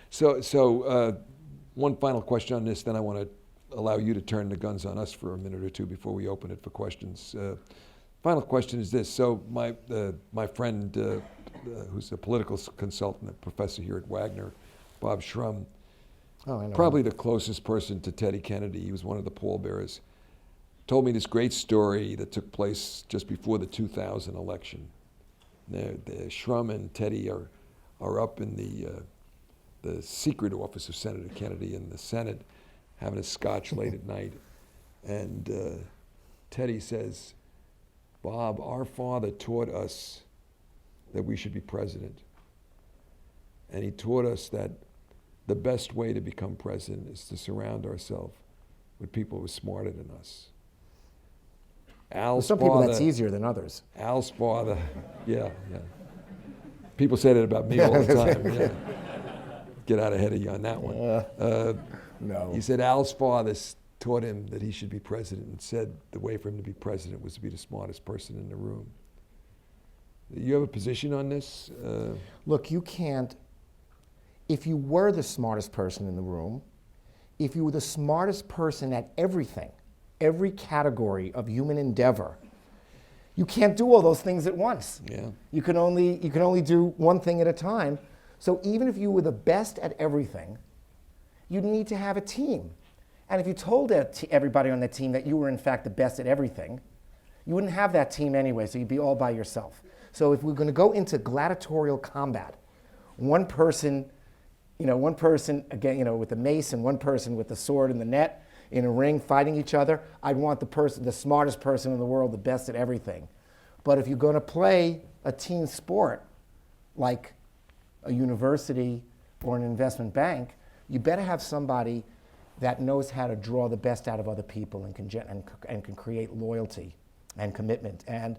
So one final question on this, then I want to allow you to turn the guns on us for a minute or two before we open it for questions. Final question is this. So my friend, who's a political consultant, a professor here at Wagner, Bob Shrum, probably the closest person to Teddy Kennedy, he was one of the pallbearers, told me this great story that took place just before the 2000 election. Shrum and Teddy are up in the secret office of Senator Kennedy in the Senate, having a scotch late at night. And Teddy says, Bob, our father taught us that we should be president. And he taught us that the best way to become president is to surround ourselves with people who are smarter than us. Some people that's easier than others. Al's father, yeah. People say that about me all the time. Yeah. Get out ahead of you on that one. No. He said Al's father taught him that he should be president and said the way for him to be president was to be the smartest person in the room. You have a position on this? Look, you can't, if you were the smartest person in the room, if you were the smartest person at everything, every category of human endeavor, you can't do all those things at once. Yeah. You can only do one thing at a time. So even if you were the best at everything, you'd need to have a team. And if you told everybody on the team that you were in fact the best at everything, you wouldn't have that team anyway, so you'd be all by yourself. So if we're going to go into gladiatorial combat, one person again, with the mace and one person with the sword and the net in a ring fighting each other, I'd want the smartest person in the world, the best at everything. But if you're going to play a team sport like a university or an investment bank, you better have somebody that knows how to draw the best out of other people and can create loyalty and commitment. And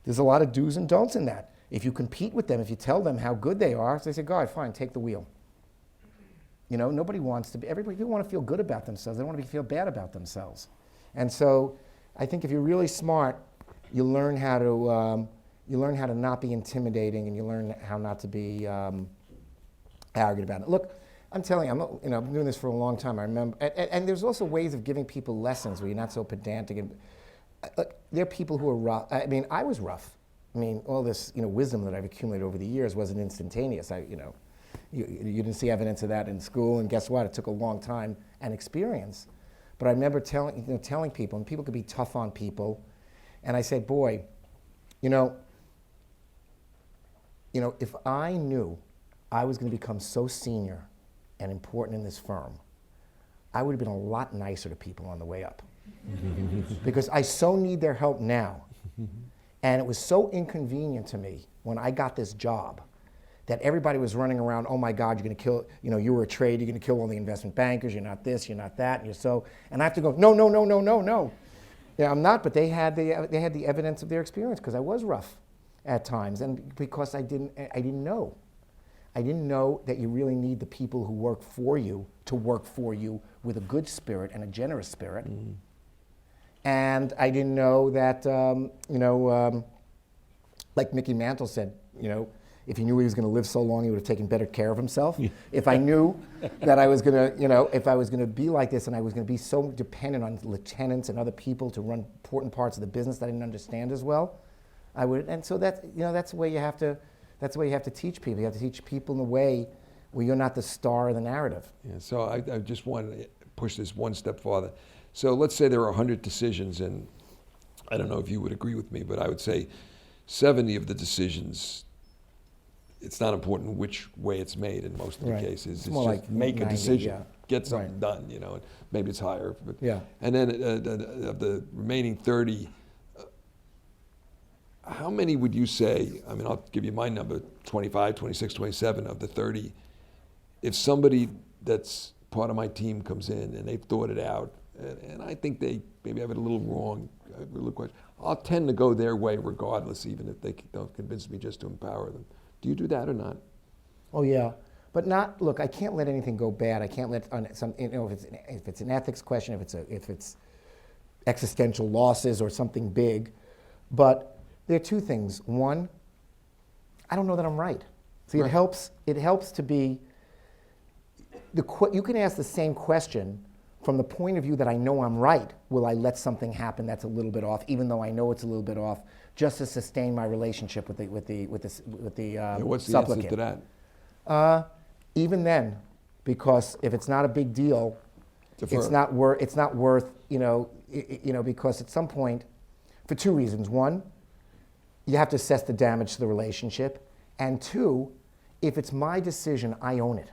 there's a lot of do's and don'ts in that. If you compete with them, if you tell them how good they are, so they say, God, fine, take the wheel. Nobody wants to be, everybody want to feel good about themselves. They want to feel bad about themselves. And so I think if you're really smart, you learn how to not be intimidating, and you learn how not to be arrogant about it. Look, I'm telling you, I've been doing this for a long time. I remember, and there's also ways of giving people lessons where you're not so pedantic. And there are people who are rough. I mean, I was rough. I mean, all this, wisdom that I've accumulated over the years wasn't instantaneous. You didn't see evidence of that in school, and guess what? It took a long time and experience. But I remember telling people, and people could be tough on people, and I said, boy, if I knew I was going to become so senior and important in this firm, I would have been a lot nicer to people on the way up. Because I so need their help now. And it was so inconvenient to me when I got this job that everybody was running around, oh my God, you're going to kill, you were a trade, you're going to kill all the investment bankers, you're not this, you're not that, and and I have to go, no. Yeah, I'm not, but they had the evidence of their experience, because I was rough at times, and because I didn't know. I didn't know that you really need the people who work for you to work for you with a good spirit and a generous spirit. Mm-hmm. And I didn't know that, like Mickey Mantle said, if he knew he was going to live so long, he would have taken better care of himself. If I knew that I was going to, if I was going to be like this and I was going to be so dependent on lieutenants and other people to run important parts of the business that I didn't understand as well, I would. And so that's the way you have to. That's the way you have to teach people. You have to teach people in a way where you're not the star of the narrative. Yeah. So I just wanted to push this one step farther. So let's say there are 100 decisions, and I don't know if you would agree with me, but I would say 70 of the decisions, it's not important which way it's made in most of the cases. It's more just like make 90, a decision, yeah. Get something done, and maybe it's higher. But, yeah. And then of the remaining 30, how many would you say, I mean, I'll give you my number, 25, 26, 27 of the 30, if somebody that's part of my team comes in and they've thought it out, and I think they maybe have it a little wrong, I'll tend to go their way regardless, even if they don't convince me just to empower them. Do you do that or not? Oh yeah, but not. Look, I can't let anything go bad. I can't let if it's an ethics question, if it's existential losses or something big. But there are two things. One, I don't know that I'm right. See, right. It helps to be you can ask the same question from the point of view that I know I'm right. Will I let something happen that's a little bit off, even though I know it's a little bit off, just to sustain my relationship with the What's the supplicant? answer to that? Even then, because if it's not a big deal, Defer. it's not worth because at some point, for two reasons. One, you have to assess the damage to the relationship, and two, if it's my decision, I own it.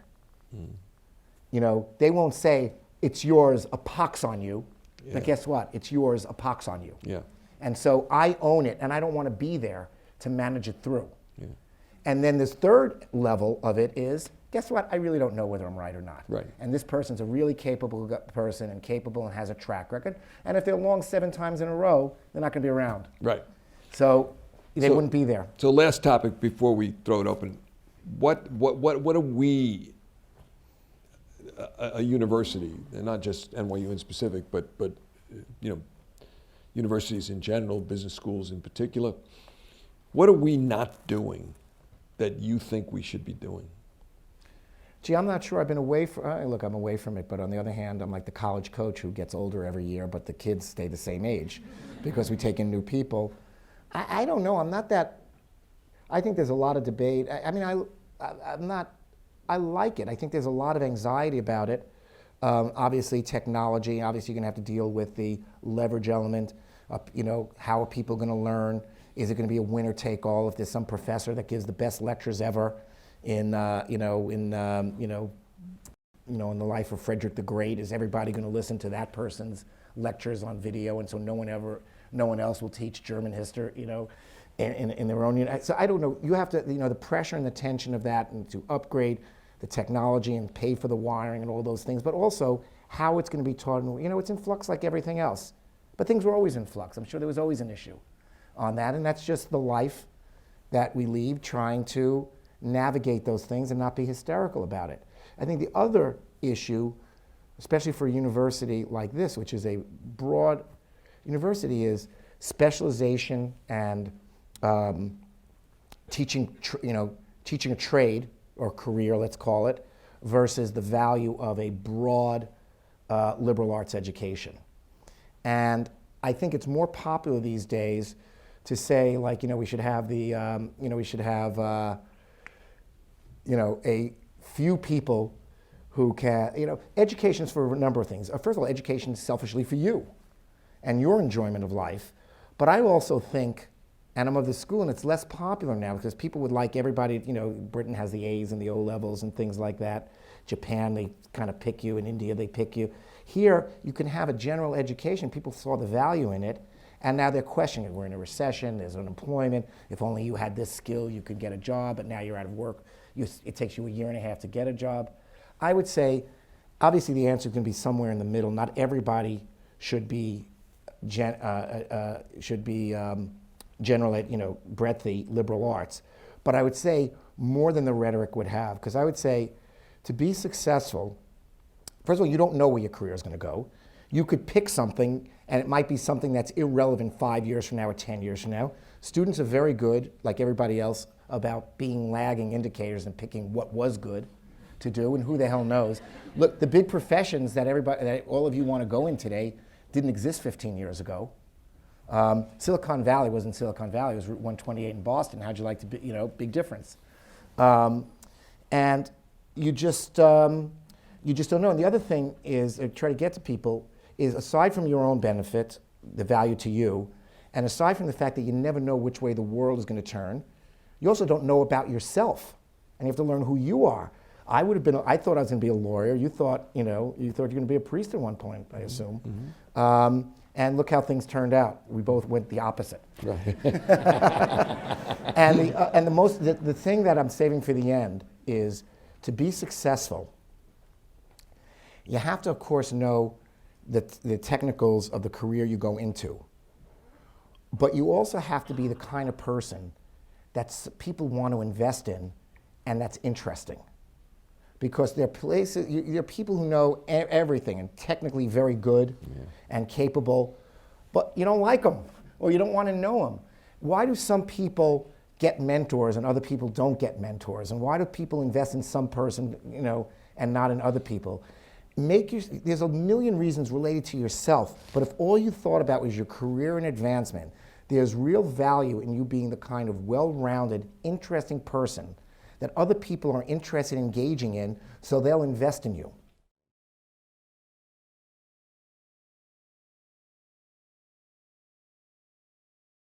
They won't say it's yours, a pox on you. Yeah. But guess what? It's yours, a pox on you. Yeah. And so I own it, and I don't want to be there to manage it through. Yeah. And then this third level of it is, guess what? I really don't know whether I'm right or not. Right. And this person's a really capable person and capable and has a track record. And if they're long 7 times in a row, they're not going to be around. Right. So they wouldn't be there. So last topic before we throw it open. What are we, a university, and not just NYU in specific, but universities in general, business schools in particular, what are we not doing that you think we should be doing? Gee, I'm not sure. I've been away from, I'm away from it, but on the other hand, I'm like the college coach who gets older every year, but the kids stay the same age because we take in new people. I don't know. I'm not that, I think there's a lot of debate. I like it. I think there's a lot of anxiety about it. Obviously, technology, obviously you're going to have to deal with the leverage element. How are people going to learn? Is it going to be a winner take all if there's some professor that gives the best lectures ever in the life of Frederick the Great? Is everybody going to listen to that person's lectures on video, and so no one else will teach German history, in their own? So I don't know. You have to, the pressure and the tension of that, and to upgrade the technology and pay for the wiring and all those things, but also how it's going to be taught. And it's in flux like everything else. But things were always in flux. I'm sure there was always an issue on that, and that's just the life that we lead, trying to navigate those things and not be hysterical about it. I think the other issue, especially for a university like this, which is a broad university, is specialization and teaching a trade or career, let's call it, versus the value of a broad liberal arts education. And I think it's more popular these days to say, like, we should have a few people who can, education's for a number of things. First of all, education is selfishly for you and your enjoyment of life. But I also think, and I'm of the school, and it's less popular now because people would like everybody, Britain has the A's and the O levels and things like that. Japan, they kind of pick you. In India, they pick you. Here, you can have a general education. People saw the value in it, and now they're questioning it. We're in a recession, there's unemployment. If only you had this skill, you could get a job, but now you're out of work. It takes you a year and a half to get a job. I would say, obviously the answer is going to be somewhere in the middle. Not everybody should be general, breadthy liberal arts. But I would say more than the rhetoric would have, because I would say to be successful, first of all, you don't know where your career is going to go. You could pick something, and it might be something that's irrelevant 5 years from now or 10 years from now. Students are very good, like everybody else, about being lagging indicators and picking what was good to do, and who the hell knows. Look, the big professions that all of you want to go in today didn't exist 15 years ago. Silicon Valley wasn't Silicon Valley, it was Route 128 in Boston. How'd you like to be, big difference. And you just don't know. And the other thing is, try to get to people, is aside from your own benefit, the value to you, and aside from the fact that you never know which way the world is going to turn, you also don't know about yourself, and you have to learn who you are. I thought I was going to be a lawyer. You thought you were going to be a priest at one point, I assume. Mm-hmm. And look how things turned out. We both went the opposite. Right. And the thing that I'm saving for the end is, to be successful, you have to, of course, know the technicals of the career you go into. But you also have to be the kind of person that people want to invest in, and that's interesting. Because there are people who know everything and technically very good and capable, but you don't like them or you don't want to know them. Why do some people get mentors and other people don't get mentors? And why do people invest in some person, and not in other people. There's a million reasons related to yourself, but if all you thought about was your career and advancement, there's real value in you being the kind of well-rounded, interesting person that other people are interested in engaging in, so they'll invest in you.